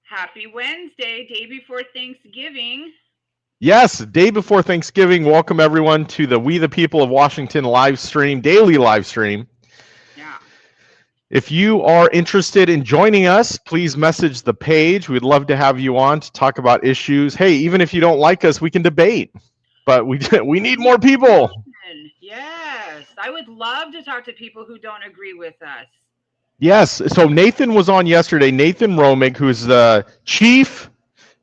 Happy Wednesday, day before Thanksgiving. Yes, day before Thanksgiving. Welcome everyone to the We the People of Washington live stream, daily live stream. Yeah. If you are interested in joining us, please message the page. We'd love to have you on to talk about issues. Hey, even if you don't like us, we can debate. But we need more people. Yes, I would love to talk to people who don't agree with us. Yes, so Nathan was on yesterday. Nathan Romig, who's the chief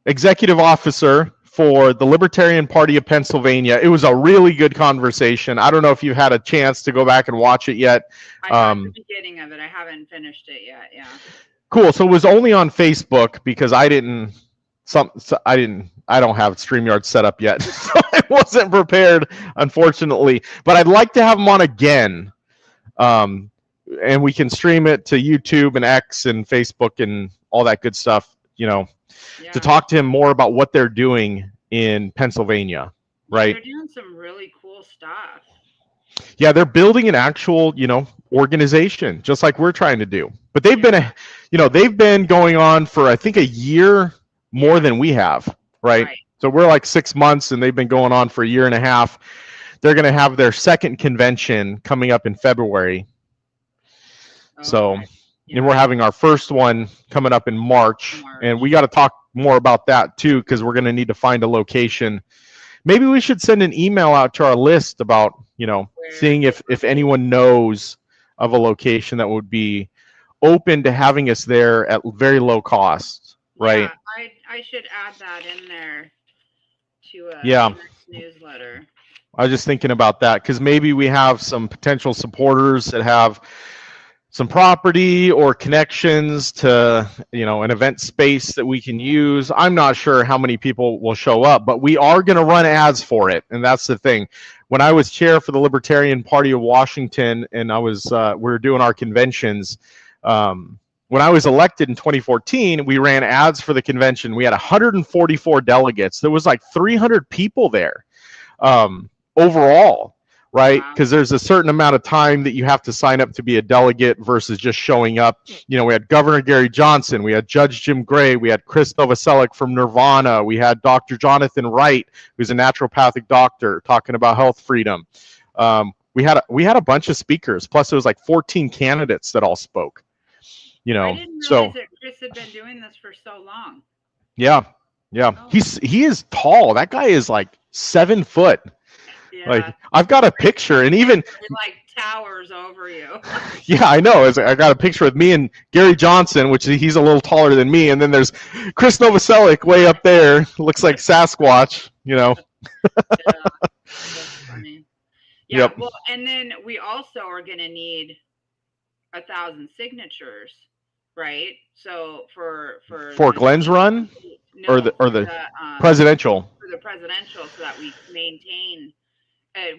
executive officer for the Libertarian Party of Pennsylvania. It was a really good conversation. I don't know if you've had a chance to go back and watch it yet. I got the beginning of it. I haven't finished it yet. Yeah. Cool. So it was only on Facebook because I don't have StreamYard set up yet, so I wasn't prepared, unfortunately. But I'd like to have him on again, and we can stream it to YouTube and X and Facebook and all that good stuff. To talk to him more about what they're doing in Pennsylvania, right? They're doing some really cool stuff. Yeah, they're building an actual, organization, just like we're trying to do. But they've been going on for, I think, a year more than we have, right? So we're like 6 months, and they've been going on for a year and a half. They're going to have their second convention coming up in February. So, and we're having our first one coming up in March. And we got to talk more about that too, because we're going to need to find a location. Maybe we should send an email out to our list about, seeing if anyone knows of a location that would be open to having us there at very low cost, right? Yeah, I should add that in there to a next newsletter. I was just thinking about that because maybe we have some potential supporters that have some property or connections to, an event space that we can use. I'm not sure how many people will show up, but we are going to run ads for it. And that's the thing. When I was chair for the Libertarian Party of Washington and we were doing our conventions, when I was elected in 2014, we ran ads for the convention. We had 144 delegates. There was like 300 people there overall. Right? Because there's a certain amount of time that you have to sign up to be a delegate versus just showing up. We had Governor Gary Johnson, we had Judge Jim Gray, we had Chris Novoselic from Nirvana, we had Dr. Jonathan Wright, who's a naturopathic doctor, talking about health freedom. We had a bunch of speakers, plus there was like 14 candidates that all spoke. I didn't realize that Chris had been doing this for so long. Yeah. Oh. He is tall. That guy is like 7 foot. Yeah. Like I've got a picture, and even he like towers over you. Yeah, I know. I got a picture with me and Gary Johnson, which he's a little taller than me, and then there's Chris Novoselic way up there, looks like Sasquatch. Yeah, that's funny. Yeah. Yep. Well, and then we also are going to need 1,000 signatures, right? So for Glenn's run, or the presidential. For the presidential, so that we maintain.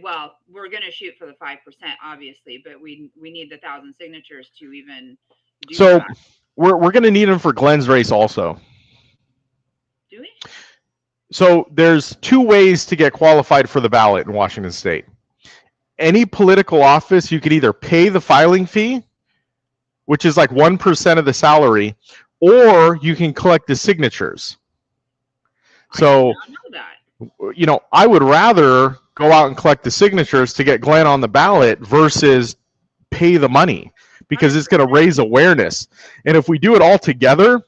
Well, we're going to shoot for the 5%, obviously, but we need the 1,000 signatures to even do that. we're going to need them for Glenn's race also. Do we? So there's 2 ways to get qualified for the ballot in Washington State. Any political office, you could either pay the filing fee, which is like 1% of the salary, or you can collect the signatures. So, I would rather go out and collect the signatures to get Glenn on the ballot versus pay the money, because it's going to raise awareness. And if we do it all together,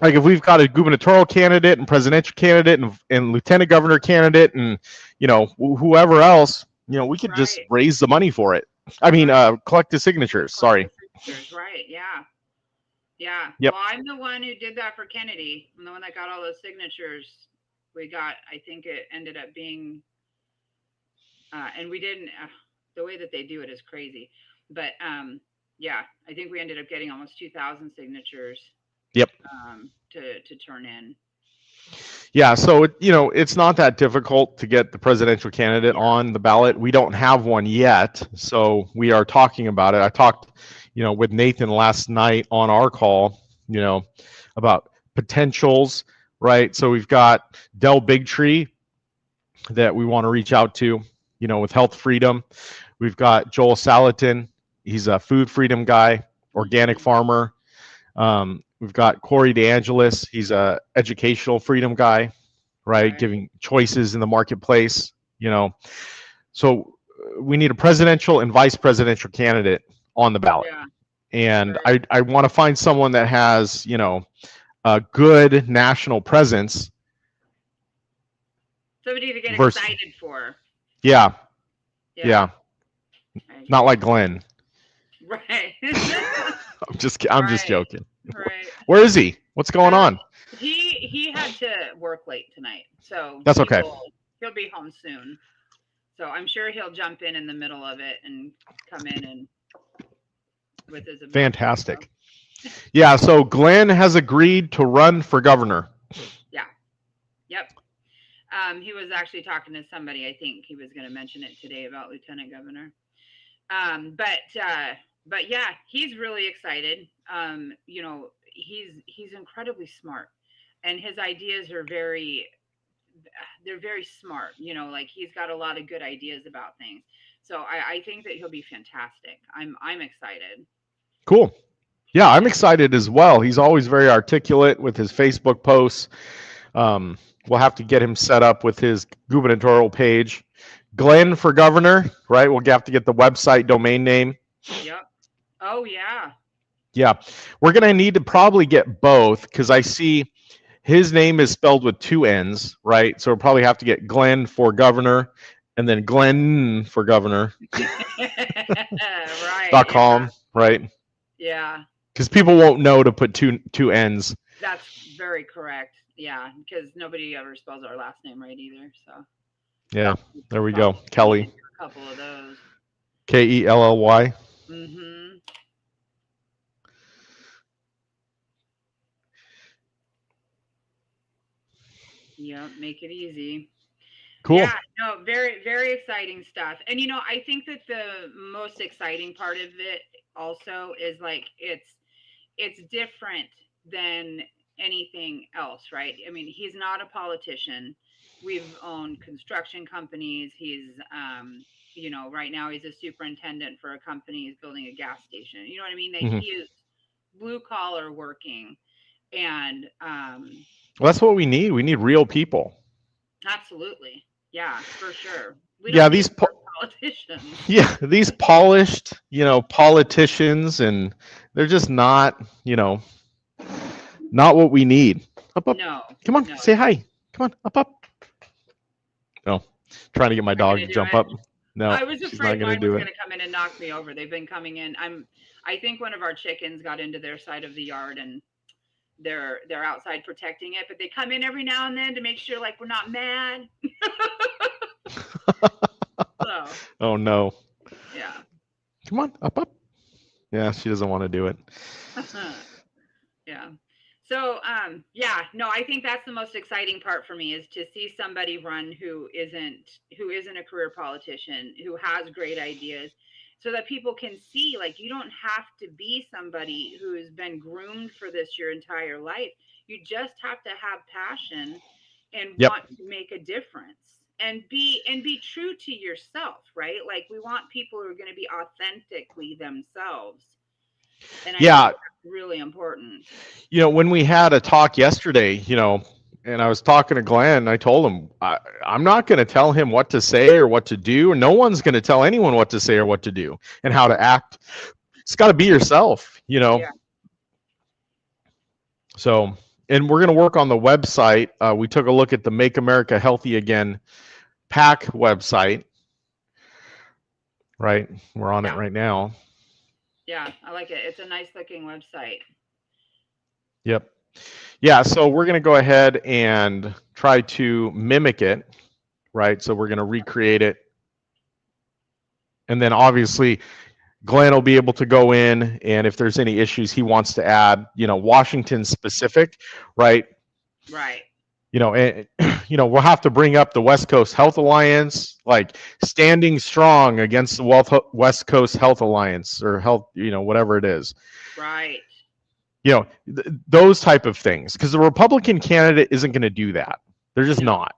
like if we've got a gubernatorial candidate and presidential candidate and lieutenant governor candidate and, whoever else, we could just raise the money for it. I mean, collect the signatures. Sorry. Right. Yeah. Yeah. Yep. Well, I'm the one who did that for Kennedy. I'm the one that got all those signatures. I think it ended up being, and we didn't, the way that they do it is crazy. But yeah, I think we ended up getting almost 2,000 signatures. Yep. To turn in. Yeah, so it's not that difficult to get the presidential candidate on the ballot. We don't have one yet, so we are talking about it. I talked, with Nathan last night on our call, about potentials, right? So we've got Del Bigtree that we want to reach out to, with health freedom. We've got Joel Salatin. He's a food freedom guy, organic farmer. We've got Corey DeAngelis. He's a educational freedom guy, right? Giving choices in the marketplace, you know. So we need a presidential and vice presidential candidate on the ballot. Yeah. And Right. I want to find someone that has, you know, a good national presence. Somebody to get Versus, excited for. yeah. Yeah. Not like Glenn. Right. I'm just Right. joking. Right. Where is he? What's going on? He had to work late tonight, so That's okay. He'll be home soon. So I'm sure he'll jump in the middle of it and come in and with his fantastic. Yeah, so Glenn has agreed to run for governor. Yeah. Yep. He was actually talking to somebody. I think he was going to mention it today about lieutenant governor. But yeah, he's really excited. You know, he's incredibly smart, and his ideas are they're very smart. You know, like he's got a lot of good ideas about things. So I think that he'll be fantastic. I'm excited. Cool. Yeah, I'm excited as well. He's always very articulate with his Facebook posts. We'll have to get him set up with his gubernatorial page. Glenn for governor, right? We'll have to get the website domain name. Yep. Oh, yeah. Yeah. We're going to need to probably get both because I see his name is spelled with 2 N's, right? So we'll probably have to get Glenn for governor and then Glenn for governor. Right. .com, yeah. Right? Yeah. Because people won't know to put two N's. That's very correct. Yeah, because nobody ever spells our last name right either. So. Yeah, there we go. Kelley. A couple of those. Kelly. Mm-hmm. Yep, make it easy. Cool. Yeah, no, very, very exciting stuff. And you know, I think that the most exciting part of it also is like it's different than anything else, right? I mean, he's not a politician. We've owned construction companies. He's you know, right now he's a superintendent for a company. He's building a gas station. You know what I mean? He is blue collar working. And well, that's what we need. We need real people. Absolutely. Yeah, for sure. These politicians. Yeah, these polished, you know, politicians, and they're just not, you know, not what we need. Up. No. Come on, say hi. Come on, up. No, trying to get my dog to jump up. No, I was afraid mine was going to come in and knock me over. They've been coming in. I think one of our chickens got into their side of the yard and they're outside protecting it, but they come in every now and then to make sure like we're not mad. So. Oh no. Yeah. Come on, up. Yeah, she doesn't want to do it. Yeah. So yeah, no, I think that's the most exciting part for me is to see somebody run who isn't a career politician, who has great ideas, so that people can see like you don't have to be somebody who's been groomed for this your entire life. You just have to have passion and want to make a difference and be true to yourself, right? Like we want people who are going to be authentically themselves. And I think that's really important. You know, when we had a talk yesterday, you know, and I was talking to Glenn, I told him I'm not going to tell him what to say or what to do. No one's going to tell anyone what to say or what to do and how to act. It's got to be yourself, you know. Yeah. So, and we're going to work on the website. We took a look at the Make America Healthy Again PAC website. Right, we're on it right now. Yeah, I like it. It's a nice looking website. Yep. Yeah, so we're going to go ahead and try to mimic it, right? So we're going to recreate it. And then obviously Glenn will be able to go in, and if there's any issues he wants to add, you know, Washington specific, right? Right. You know, and you know, we'll have to bring up the West Coast Health Alliance, like standing strong against the West Coast Health Alliance or health, you know, whatever it is. Right. You know, those type of things, because the Republican candidate isn't going to do that. They're just not.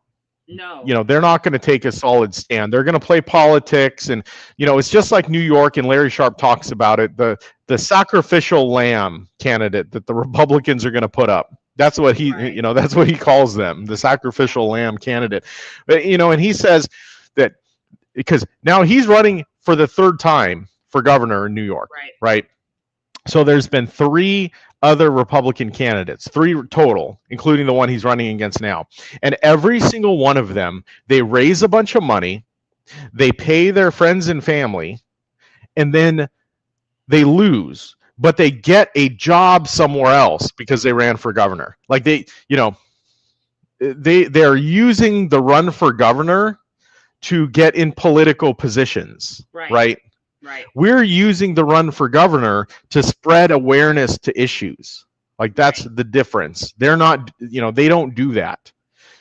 No. You know, they're not going to take a solid stand. They're going to play politics, and you know, it's just like New York, and Larry Sharp talks about it, the sacrificial lamb candidate that the Republicans are going to put up. That's what he, Right. you know, that's what he calls them, the sacrificial lamb candidate. But, you know, and he says that because now he's running for the third time for governor in New York, Right. right? So there's been three other Republican candidates, three total, including the one he's running against now. And every single one of them, they raise a bunch of money, they pay their friends and family, and then they lose, but they get a job somewhere else because they ran for governor. Like they, you know, they're using the run for governor to get in political positions, Right. right? Right. We're using the run for governor to spread awareness to issues. Like that's the difference. They're not, you know, they don't do that.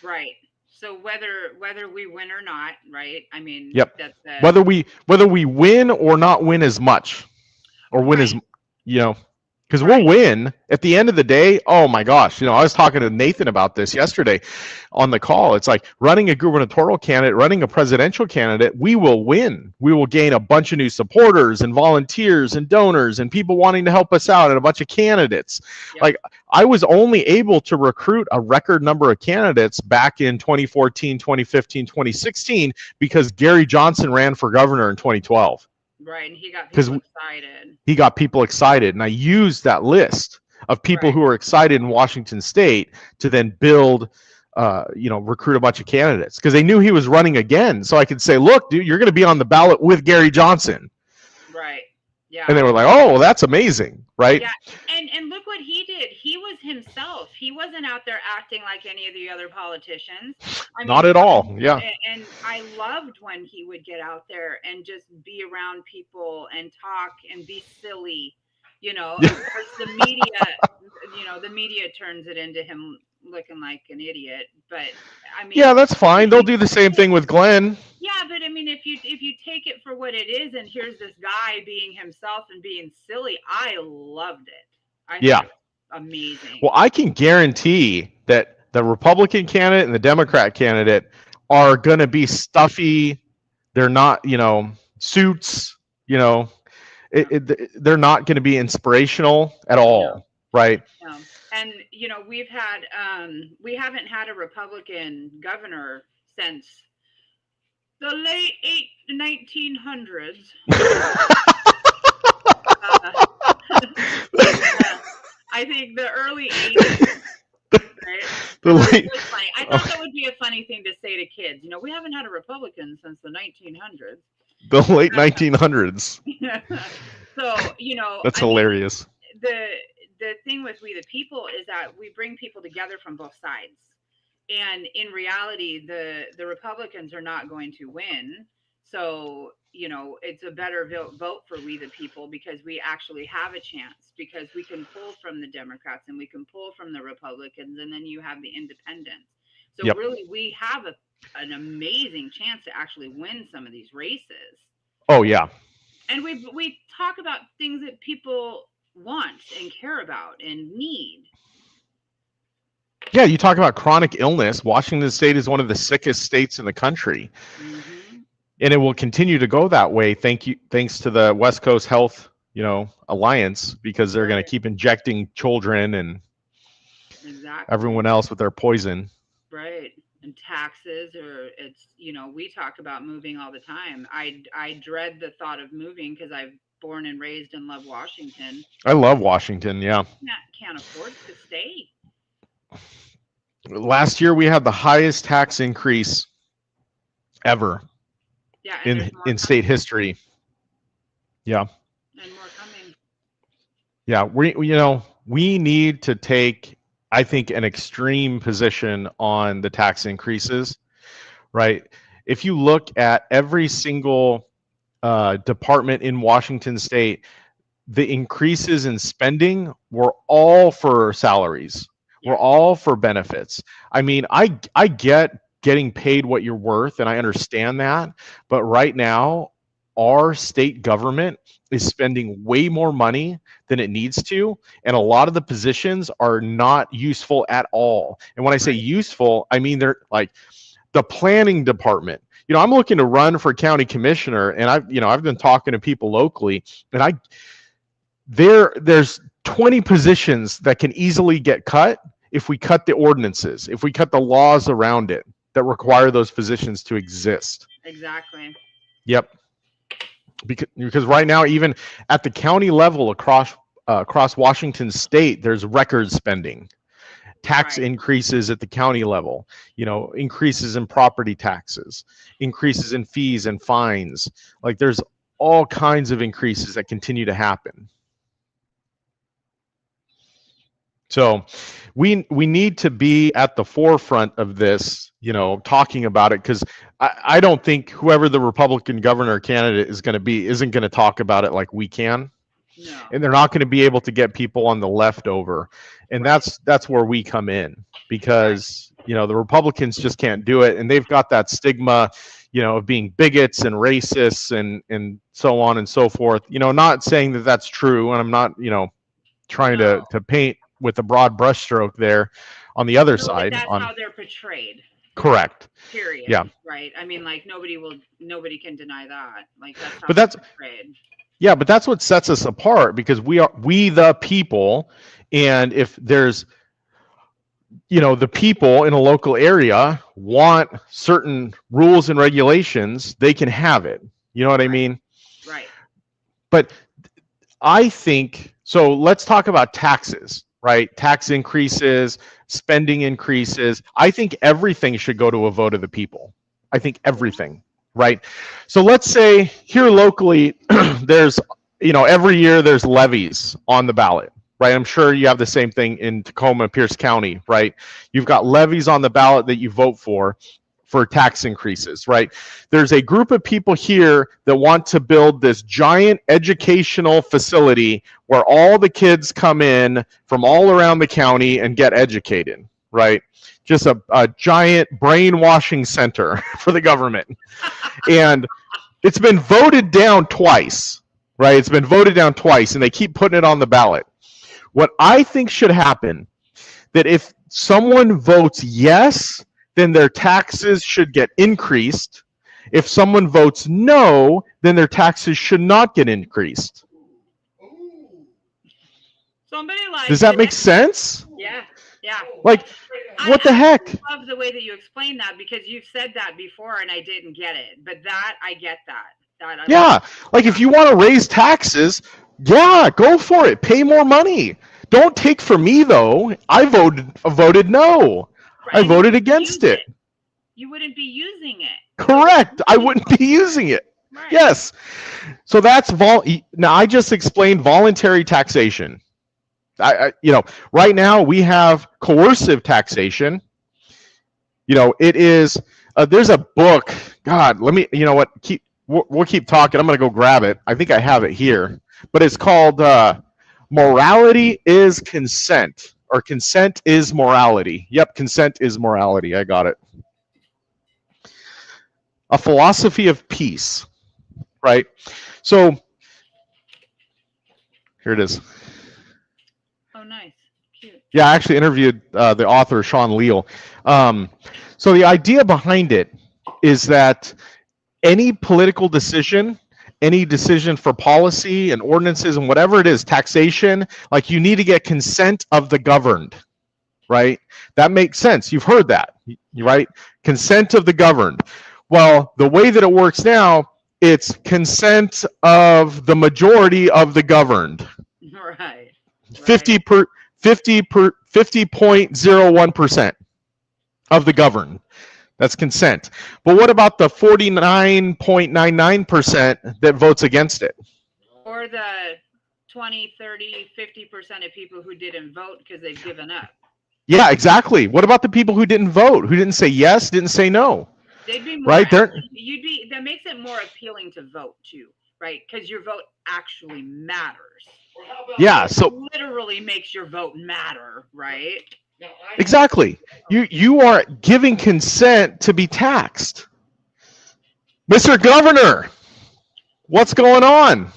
Right. So whether we win or not, right? I mean, Yep. that's Whether we win or not win as much, or win as, you know, because we'll win at the end of the day. Oh my gosh, you know, I was talking to Nathan about this yesterday on the call. It's like running a gubernatorial candidate, running a presidential candidate, we will win. We will gain a bunch of new supporters and volunteers and donors and people wanting to help us out, and a bunch of candidates. Yep. Like I was only able to recruit a record number of candidates back in 2014, 2015, 2016 because Gary Johnson ran for governor in 2012. Right, and he got people excited. He got people excited, and I used that list of people who are excited in Washington State to then build, you know, recruit a bunch of candidates because they knew he was running again. So I could say, look, dude, you're going to be on the ballot with Gary Johnson. Right. Yeah. And they were like, oh, well, that's amazing, right? Yeah. And look what he did. He was himself. He wasn't out there acting like any of the other politicians. I mean, not at all. Yeah. And I loved when he would get out there and just be around people and talk and be silly, you know. Of course, the media turns it into him looking like an idiot. But I mean, yeah, that's fine. They'll do the same thing with Glenn. Yeah, but I mean, if you take it for what it is, and here's this guy being himself and being silly, I loved it. I thought it was amazing. Well, I can guarantee that the Republican candidate and the Democrat candidate are going to be stuffy. They're not, you know, suits. You know, they're not going to be inspirational at all, right? No. And you know, we haven't had a Republican governor since the late 1900s. I think the early 80s. Right? Funny. I thought that would be a funny thing to say to kids. You know, we haven't had a Republican since the 1900s. The late 1900s. So, you know, that's hilarious. The thing with We the People is that we bring people together from both sides. And in reality, the Republicans are not going to win. So, you know, it's a better vote for We the People because we actually have a chance, because we can pull from the Democrats and we can pull from the Republicans, and then you have the independents. So really, we have an amazing chance to actually win some of these races. Oh, yeah. And we talk about things that people want and care about and need. Yeah, you talk about chronic illness. Washington State is one of the sickest states in the country. Mm-hmm. And it will continue to go that way thanks to the West Coast Health, you know, Alliance, because they're going to keep injecting children and everyone else with their poison. Right. And taxes, or it's, you know, we talk about moving all the time. I dread the thought of moving because I've born and raised and love Washington. I love Washington, yeah. Can't afford to stay. Last year we had the highest tax increase ever in state history. Yeah. And more coming. Yeah, we need to take, I think, an extreme position on the tax increases, right? If you look at every single department in Washington State, the increases in spending were all for salaries. We're all for benefits. I mean, I get getting paid what you're worth, and I understand that. But right now, our state government is spending way more money than it needs to, and a lot of the positions are not useful at all. And when I say useful, I mean they're like the planning department. I'm looking to run for county commissioner, and I've been talking to people locally, and there's 20 positions that can easily get cut if we cut the ordinances, if we cut the laws around it that require those positions to exist. Exactly. Yep. Because right now, even at the county level across Washington state, there's record spending, tax increases at the county level, increases in property taxes, increases in fees and fines. Like, there's all kinds of increases that continue to happen. So we need to be at the forefront of this, talking about it, because I don't think whoever the Republican governor candidate is going to be isn't going to talk about it like we can. No. And they're not going to be able to get people on the left over. And that's where we come in, because, the Republicans just can't do it. And they've got that stigma, of being bigots and racists and so on and so forth. Not saying that that's true. And I'm not, trying to paint with a broad brushstroke there on the other side. That's how they're portrayed. Correct. Period. Yeah. Right. I mean, like, nobody can deny that. Like, that's how they're portrayed. Yeah, but that's what sets us apart, because we the people, and if there's, the people in a local area want certain rules and regulations, they can have it. You know what I mean? Right. But I think, so let's talk about taxes, right? Tax increases, spending increases. I think everything should go to a vote of the people. I think everything, right? So let's say here locally, there's, every year there's levies on the ballot, right? I'm sure you have the same thing in Tacoma, Pierce County, right? You've got levies on the ballot that you vote for tax increases, right? There's a group of people here that want to build this giant educational facility where all the kids come in from all around the county and get educated, right? Just a giant brainwashing center for the government. And it's been voted down twice, right? It's been voted down twice, and they keep putting it on the ballot. What I think should happen, that if someone votes yes, then their taxes should get increased. If someone votes no, then their taxes should not get increased. Somebody like Does that make sense? Yeah. Yeah. Like, what the heck? I love the way that you explain that, because you've said that before and I didn't get it. But that, I get that. Yeah. Like, if you want to raise taxes, yeah, go for it. Pay more money. Don't take from me, though. I voted no. Right. I voted against it. You wouldn't be using it. Correct. I wouldn't be using it. Right. Yes. So that's now I just explained voluntary taxation. Right now we have coercive taxation. It is there's a book. God, we'll keep talking. I'm going to go grab it. I think I have it here. But it's called Morality is Consent. Or Consent is Morality. Yep, Consent is Morality. I got it. A Philosophy of Peace, right? So, here it is. Oh, nice. Cute. Yeah, I actually interviewed the author, Sean Leal. So the idea behind it is that any political decision, any decision for policy and ordinances and whatever it is, taxation, like, you need to get consent of the governed, right? That makes sense. You've heard that, right? Consent of the governed. Well, the way that it works now, it's consent of the majority of the governed. Right. 50.01% of the governed. That's consent. But what about the 49.99% that votes against it? Or the 20, 30, 50% of people who didn't vote because they've given up. Yeah, exactly. What about the people who didn't vote, who didn't say yes, didn't say no? They'd be more, right. That makes it more appealing to vote too, right? Because your vote actually matters. Yeah, so it literally makes your vote matter, right? Exactly. You are giving consent to be taxed. Mr. Governor, what's going on?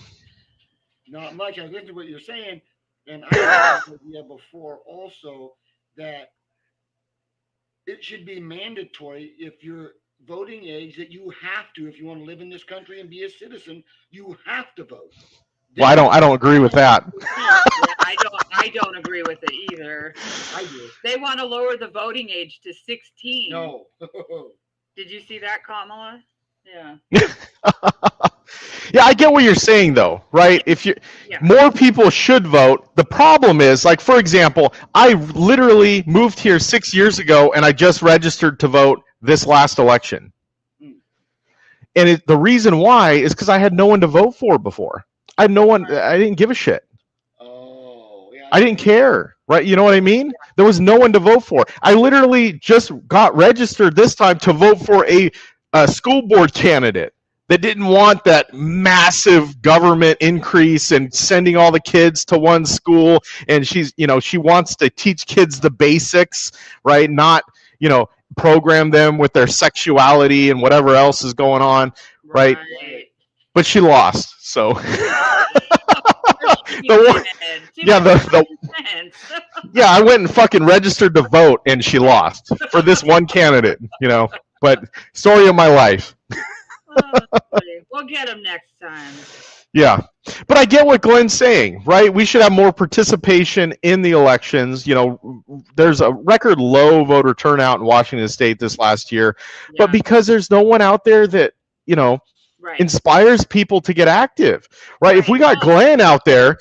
Not much. I listened to what you're saying, and I had the idea before also that it should be mandatory if you're voting age that you have to, if you want to live in this country and be a citizen, you have to vote. Well, Then I don't agree with that. Yeah, I don't agree with it either. I do. They want to lower the voting age to 16. No. Did you see that, Kamala? Yeah. Yeah, I get what you're saying though, right? If you Yeah. more people should vote. The problem is, like for example, I literally moved here 6 years ago and I just registered to vote this last election. Hmm. And the reason why is because I had no one to vote for before. I had no one. I didn't give a shit. Oh, yeah. I didn't care, right? You know what I mean? There was no one to vote for. I literally just got registered this time to vote for a school board candidate that didn't want that massive government increase and sending all the kids to one school. And she's, she wants to teach kids the basics, right? Not, program them with their sexuality and whatever else is going on, right? But she lost, so. Yeah, I went and fucking registered to vote, and she lost for this one candidate, But story of my life. We'll get him next time. Yeah, but I get what Glenn's saying, right? We should have more participation in the elections. There's a record low voter turnout in Washington State this last year, but because there's no one out there that, inspires people to get active, right? If we got Glenn out there,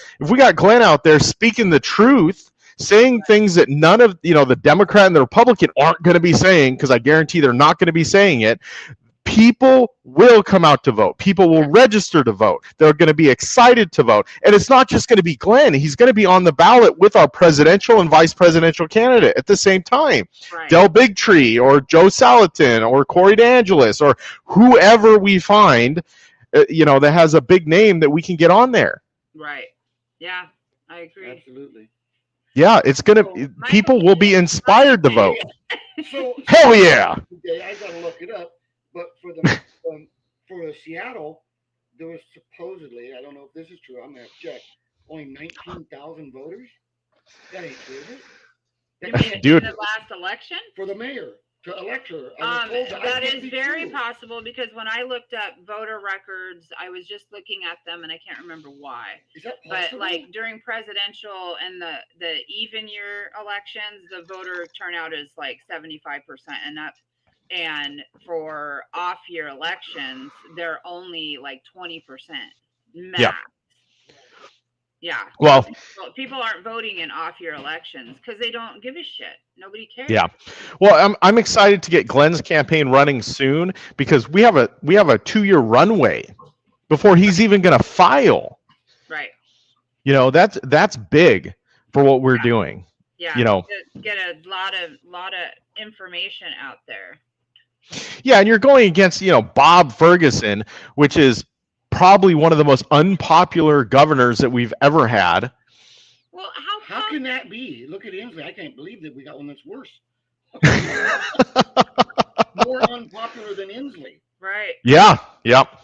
speaking the truth, saying things that none of, the Democrat and the Republican aren't going to be saying, because I guarantee they're not going to be saying it, people will come out to vote. People will register to vote. They're going to be excited to vote. And it's not just going to be Glenn. He's going to be on the ballot with our presidential and vice presidential candidate at the same time. Right. Del Bigtree or Joe Salatin or Corey DeAngelis or whoever we find, that has a big name that we can get on there. Right. Yeah, I agree. Absolutely. Yeah, it's going to, people will be inspired to vote. So, hell yeah. I got to look it up. But for Seattle, there was supposedly, I don't know if this is true, I'm going to check, only 19,000 voters? That ain't true, is it? Dude. In the last election? For the mayor, to elect her. That is very possible, because when I looked up voter records, I was just looking at them and I can't remember why. Is that possible? But like during presidential and the even year elections, the voter turnout is like 75% and up. And for off-year elections, they're only like 20% max. Yeah. Well, people aren't voting in off-year elections because they don't give a shit. Nobody cares. Yeah. Well, I'm excited to get Glenn's campaign running soon, because we have a 2-year runway before he's even going to file. Right. That's big for what we're doing. Yeah. Get a lot of information out there. Yeah, and you're going against, Bob Ferguson, which is probably one of the most unpopular governors that we've ever had. Well, how can that be? Look at Inslee. I can't believe that we got one that's worse. More unpopular than Inslee. Right. Yeah. Yep.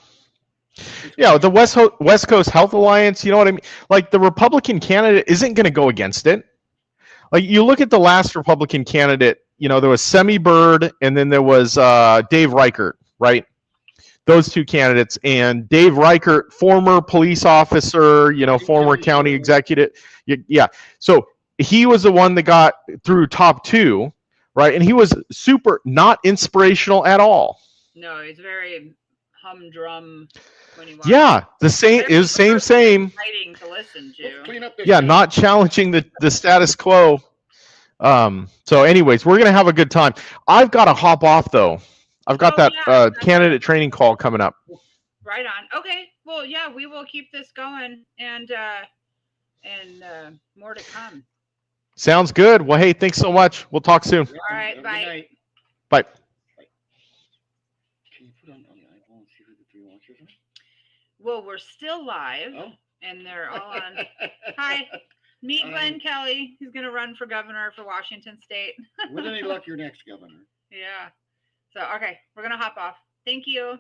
Yeah, the West Coast Health Alliance, you know what I mean? Like, the Republican candidate isn't going to go against it. Like, you look at the last Republican candidate, there was Semi Bird, and then there was Dave Reichert, right? Those two candidates. And Dave Reichert, former police officer, former county executive. Yeah. So he was the one that got through top 2, right? And he was super not inspirational at all. No, he's very humdrum when he Yeah, the same is same. Exciting to listen to. Yeah, not challenging the status quo. So anyways, we're going to have a good time. I've got to hop off though. I've got candidate training call coming up. Right on. Okay. Well, yeah, we will keep this going and more to come. Sounds good. Well, hey, thanks so much. We'll talk soon. All right. Bye. Bye. Can you put on the iPhone and see who the 3 watchers are? Well, we're still live and they're all on. Hi. Meet Glenn Kelley. He's going to run for governor for Washington State. With any luck, your next governor. Yeah. So, okay, we're going to hop off. Thank you.